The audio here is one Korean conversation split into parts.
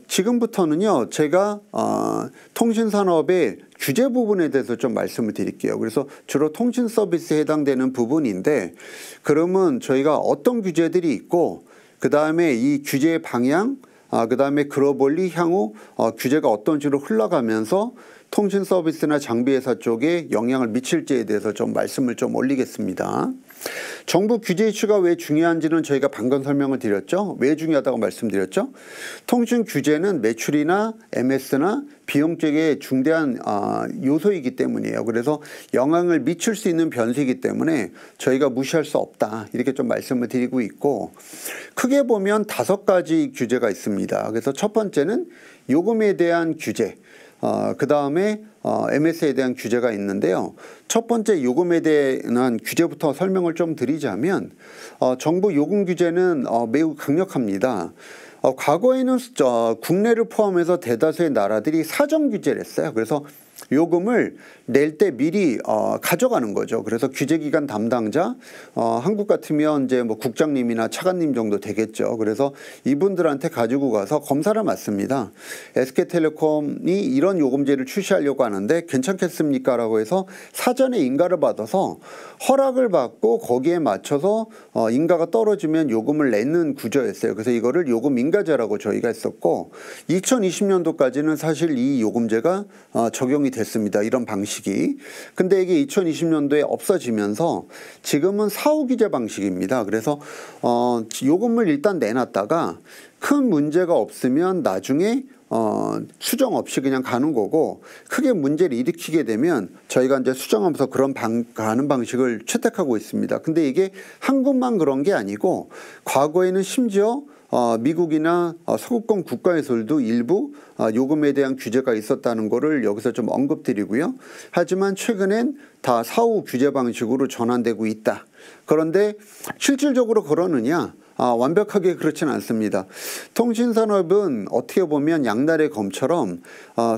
지금부터는요, 제가 통신산업의 규제 부분에 대해서 좀 말씀을 드릴게요. 그래서 주로 통신 서비스에 해당되는 부분인데, 그러면 저희가 어떤 규제들이 있고, 그 다음에 이 규제의 방향, 그 다음에 글로벌리 향후 규제가 어떤 식으로 흘러가면서 통신 서비스나 장비 회사 쪽에 영향을 미칠지에 대해서 좀 말씀을 좀 올리겠습니다. 정부 규제 이슈가 왜 중요한지는 저희가 방금 설명을 드렸죠. 왜 중요하다고 말씀드렸죠. 통신 규제는 매출이나 MS나 비용 쪽에 중대한 요소이기 때문이에요. 그래서 영향을 미칠 수 있는 변수이기 때문에 저희가 무시할 수 없다, 이렇게 좀 말씀을 드리고 있고, 크게 보면 5가지 규제가 있습니다. 그래서 첫 번째는 요금에 대한 규제, 그 다음에 MS에 대한 규제가 있는데요. 첫 번째 요금에 대한 규제부터 설명을 좀 드리자면, 정부 요금 규제는 매우 강력합니다. 과거에는 국내를 포함해서 대다수의 나라들이 사정 규제를 했어요. 그래서 요금을 낼 때 미리 가져가는 거죠. 그래서 규제기관 담당자, 한국 같으면 이제 뭐 국장님이나 차관님 정도 되겠죠. 그래서 이분들한테 가지고 가서 검사를 맡습니다. SK텔레콤이 이런 요금제를 출시하려고 하는데 괜찮겠습니까? 라고 해서 사전에 인가를 받아서 허락을 받고 거기에 맞춰서 인가가 떨어지면 요금을 내는 구조였어요. 그래서 이거를 요금 인가제라고 저희가 했었고, 2020년도까지는 사실 이 요금제가 적용이 됐습니다. 이런 방식이. 근데 이게 2020년도에 없어지면서 지금은 사후 규제 방식입니다. 그래서 요금을 일단 내놨다가 큰 문제가 없으면 나중에 수정 없이 그냥 가는 거고, 크게 문제를 일으키게 되면 저희가 이제 수정하면서 그런 가는 방식을 채택하고 있습니다. 근데 이게 한국만 그런 게 아니고, 과거에는 심지어 미국이나 서구권 국가에서도 일부 요금에 대한 규제가 있었다는 것을 여기서 좀 언급드리고요. 하지만 최근엔 다 사후 규제 방식으로 전환되고 있다. 그런데 실질적으로 그러느냐? 완벽하게 그렇지는 않습니다. 통신산업은 어떻게 보면 양날의 검처럼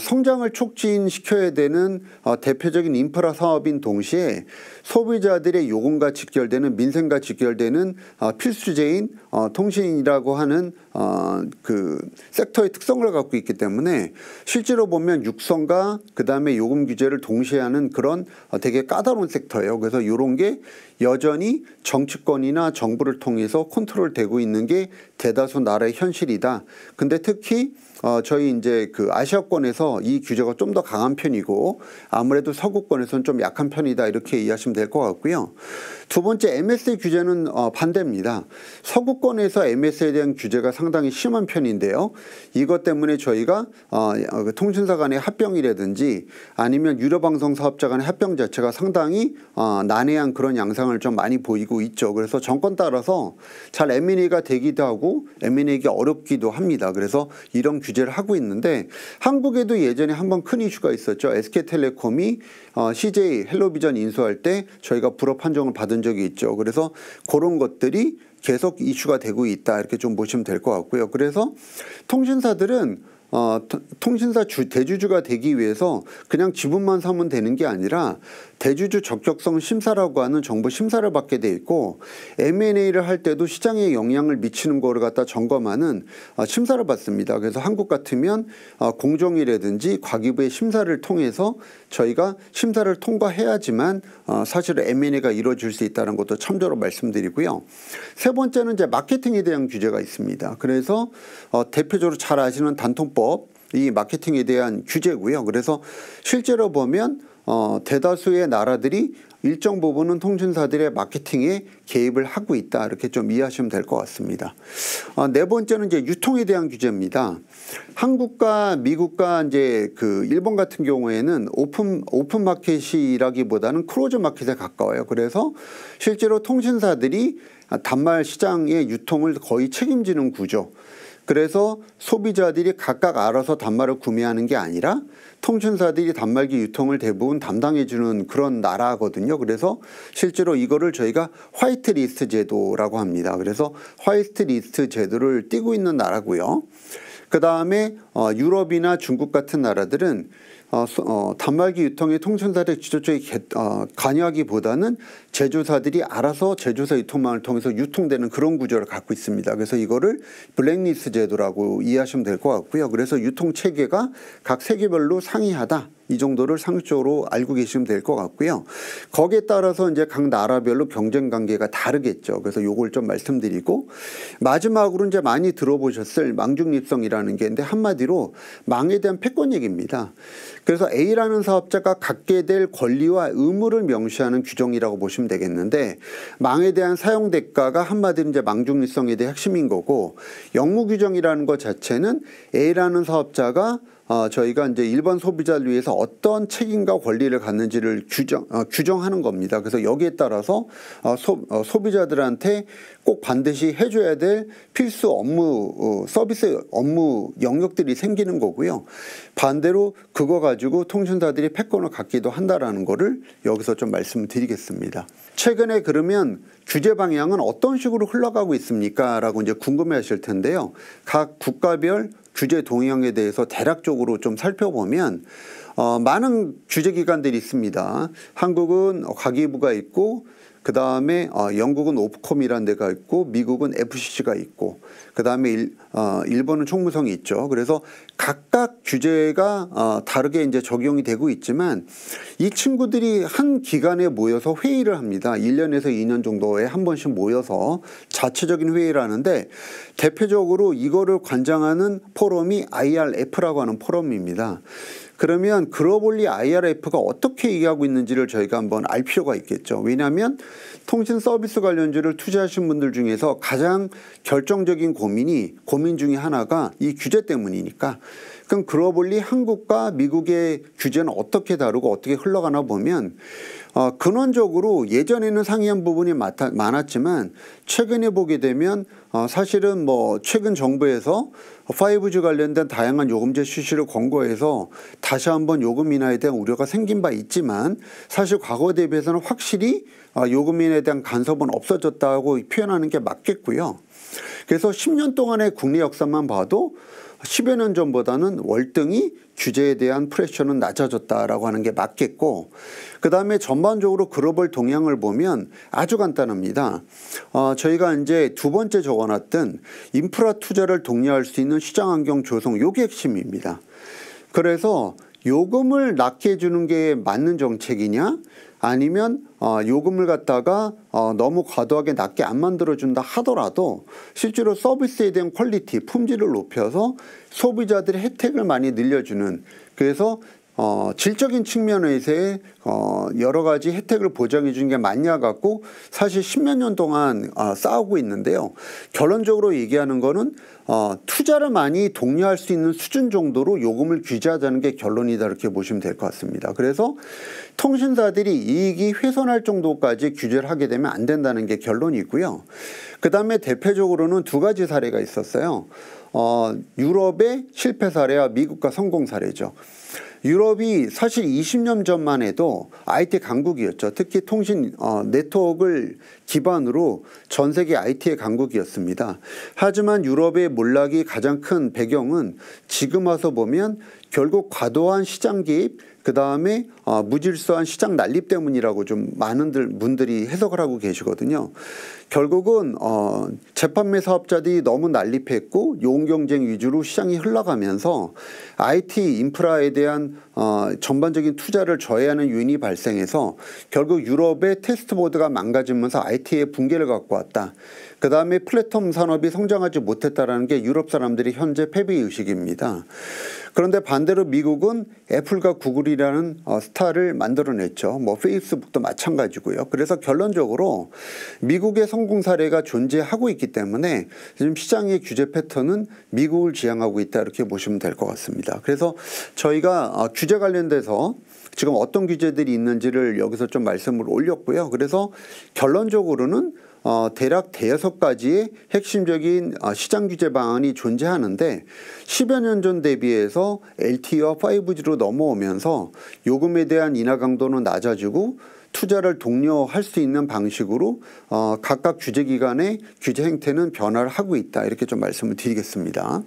성장을 촉진시켜야 되는 대표적인 인프라 사업인 동시에 소비자들의 요금과 직결되는, 민생과 직결되는 필수제인 통신이라고 하는 그 섹터의 특성을 갖고 있기 때문에, 실제로 보면 육성과 그 다음에 요금 규제를 동시에 하는 그런 되게 까다로운 섹터예요. 그래서 이런 게 여전히 정치권이나 정부를 통해서 컨트롤되고 있는 게 대다수 나라의 현실이다. 근데 특히 저희 이제 그 아시아권에서 이 규제가 좀 더 강한 편이고, 아무래도 서구권에서는 좀 약한 편이다, 이렇게 이해하시면 될 것 같고요. 두 번째, MS의 규제는 반대입니다. 서구권에서 MS에 대한 규제가 상당히 심한 편인데요. 이것 때문에 저희가 통신사 간의 합병이라든지 아니면 유료방송 사업자 간의 합병 자체가 상당히 난해한 그런 양상을 좀 많이 보이고 있죠. 그래서 정권 따라서 잘 M&A가 되기도 하고 M&A가 어렵기도 합니다. 그래서 이런 규제를 하고 있는데, 한국에도 예전에 한번 큰 이슈가 있었죠. SK텔레콤이 CJ 헬로비전 인수할 때 저희가 불허 판정을 받은 적이 있죠. 그래서 그런 것들이 계속 이슈가 되고 있다, 이렇게 좀 보시면 될 것 같고요. 그래서 통신사들은 통신사 대주주가 되기 위해서 그냥 지분만 사면 되는 게 아니라 대주주 적격성 심사라고 하는 정부 심사를 받게 돼 있고, M&A를 할 때도 시장에 영향을 미치는 거를 갖다 점검하는 심사를 받습니다. 그래서 한국 같으면 공정위라든지 과기부의 심사를 통해서 저희가 심사를 통과해야지만 사실은 M&A가 이루어질 수 있다는 것도 참조로 말씀드리고요. 세 번째는 이제 마케팅에 대한 규제가 있습니다. 그래서 대표적으로 잘 아시는 단통법, 이 마케팅에 대한 규제고요. 그래서 실제로 보면 대다수의 나라들이 일정 부분은 통신사들의 마케팅에 개입을 하고 있다, 이렇게 좀 이해하시면 될 것 같습니다. 네 번째는 이제 유통에 대한 규제입니다. 한국과 미국과 이제 그 일본 같은 경우에는 오픈 마켓이라기보다는 클로즈 마켓에 가까워요. 그래서 실제로 통신사들이 단말 시장의 유통을 거의 책임지는 구조. 그래서 소비자들이 각각 알아서 단말을 구매하는 게 아니라 통신사들이 단말기 유통을 대부분 담당해주는 그런 나라거든요. 그래서 실제로 이거를 저희가 화이트리스트 제도라고 합니다. 그래서 화이트리스트 제도를 띄고 있는 나라고요. 그 다음에 유럽이나 중국 같은 나라들은 단말기 유통에 통신사들이 직접적인 관여하기보다는 제조사들이 알아서 제조사 유통망을 통해서 유통되는 그런 구조를 갖고 있습니다. 그래서 이거를 블랙리스트 제도라고 이해하시면 될 것 같고요. 그래서 유통 체계가 각 세계별로 상이하다. 이 정도를 상식적으로 알고 계시면 될 것 같고요. 거기에 따라서 이제 각 나라별로 경쟁 관계가 다르겠죠. 그래서 요걸 좀 말씀드리고, 마지막으로 이제 많이 들어보셨을 망중립성이라는 게 있는데, 한마디로 망에 대한 패권 얘기입니다. 그래서 A라는 사업자가 갖게 될 권리와 의무를 명시하는 규정이라고 보시면 되겠는데, 망에 대한 사용 대가가 한마디로 이제 망중립성에 대한 핵심인 거고, 영무 규정이라는 것 자체는 A라는 사업자가 저희가 이제 일반 소비자를 위해서 어떤 책임과 권리를 갖는지를 규정하는 겁니다. 그래서 여기에 따라서 소비자들한테 꼭 반드시 해줘야 될 필수 업무, 서비스 업무 영역들이 생기는 거고요. 반대로 그거 가지고 통신사들이 패권을 갖기도 한다라는 거를 여기서 좀 말씀을 드리겠습니다. 최근에 그러면 규제 방향은 어떤 식으로 흘러가고 있습니까? 라고 이제 궁금해 하실 텐데요. 각 국가별 규제 동향에 대해서 대략적으로 좀 살펴보면 많은 규제 기관들이 있습니다. 한국은 과기부가 있고, 그 다음에 영국은 오프콤이라는 데가 있고, 미국은 FCC가 있고, 그 다음에 일본은 총무성이 있죠. 그래서 각각 규제가 다르게 이제 적용이 되고 있지만, 이 친구들이 한 기관에 모여서 회의를 합니다. 1년에서 2년 정도에 한 번씩 모여서 자체적인 회의를 하는데, 대표적으로 이거를 관장하는 포럼이 IRF라고 하는 포럼입니다. 그러면 글로벌리 IRF가 어떻게 얘기하고 있는지를 저희가 한번 알 필요가 있겠죠. 왜냐하면 통신 서비스 관련주를 투자하신 분들 중에서 가장 결정적인 고민 중에 하나가 이 규제 때문이니까. 그럼 글로벌리 한국과 미국의 규제는 어떻게 다르고 어떻게 흘러가나 보면 근원적으로 예전에는 상이한 부분이 많았지만 최근에 보게 되면 사실은 뭐 최근 정부에서 5G 관련된 다양한 요금제 실시를 권고해서 다시 한번 요금 인하에 대한 우려가 생긴 바 있지만, 사실 과거 대비해서는 확실히 요금 인하에 대한 간섭은 없어졌다고 표현하는 게 맞겠고요. 그래서 10년 동안의 국내 역사만 봐도 10여 년 전보다는 월등히 규제에 대한 프레셔는 낮아졌다라고 하는 게 맞겠고, 그 다음에 전반적으로 글로벌 동향을 보면 아주 간단합니다. 저희가 이제 두 번째 적어놨던 인프라 투자를 독려할 수 있는 시장 환경 조성, 요게 핵심입니다. 그래서 요금을 낮게 해주는 게 맞는 정책이냐, 아니면 요금을 갖다가 너무 과도하게 낮게 안 만들어준다 하더라도 실제로 서비스에 대한 퀄리티, 품질을 높여서 소비자들의 혜택을 많이 늘려주는, 그래서 질적인 측면에서의 여러 가지 혜택을 보장해 주는 게 맞냐 갖고 사실 10몇 년 동안 싸우고 있는데요. 결론적으로 얘기하는 거는 투자를 많이 독려할 수 있는 수준 정도로 요금을 규제하자는 게 결론이다, 이렇게 보시면 될 것 같습니다. 그래서 통신사들이 이익이 훼손할 정도까지 규제를 하게 되면 안 된다는 게 결론이고요. 그 다음에 대표적으로는 두 가지 사례가 있었어요. 유럽의 실패 사례와 미국과 성공 사례죠. 유럽이 사실 20년 전만 해도 IT 강국이었죠. 특히 통신 네트워크를 기반으로 전 세계 IT의 강국이었습니다. 하지만 유럽의 몰락이 가장 큰 배경은 지금 와서 보면 결국 과도한 시장 개입, 그 다음에 무질서한 시장 난립 때문이라고 좀 많은 분들이 해석을 하고 계시거든요. 결국은 재판매 사업자들이 너무 난립했고 요금 경쟁 위주로 시장이 흘러가면서 IT 인프라에 대한 전반적인 투자를 저해하는 요인이 발생해서 결국 유럽의 테스트보드가 망가지면서 IT의 붕괴를 갖고 왔다. 그 다음에 플랫폼 산업이 성장하지 못했다는 게 유럽 사람들이 현재 패배의식입니다. 그런데 반대로 미국은 애플과 구글이라는 스타를 만들어냈죠. 뭐 페이스북도 마찬가지고요. 그래서 결론적으로 미국의 성공 사례가 존재하고 있기 때문에 지금 시장의 규제 패턴은 미국을 지향하고 있다, 이렇게 보시면 될 것 같습니다. 그래서 저희가 규제 관련돼서 지금 어떤 규제들이 있는지를 여기서 좀 말씀을 올렸고요. 그래서 결론적으로는 대략 5가지의 핵심적인 시장 규제 방안이 존재하는데 10여 년 전 대비해서 LTE와 5G로 넘어오면서 요금에 대한 인하 강도는 낮아지고 투자를 독려할 수 있는 방식으로 각각 규제기관의 규제 행태는 변화를 하고 있다, 이렇게 좀 말씀을 드리겠습니다.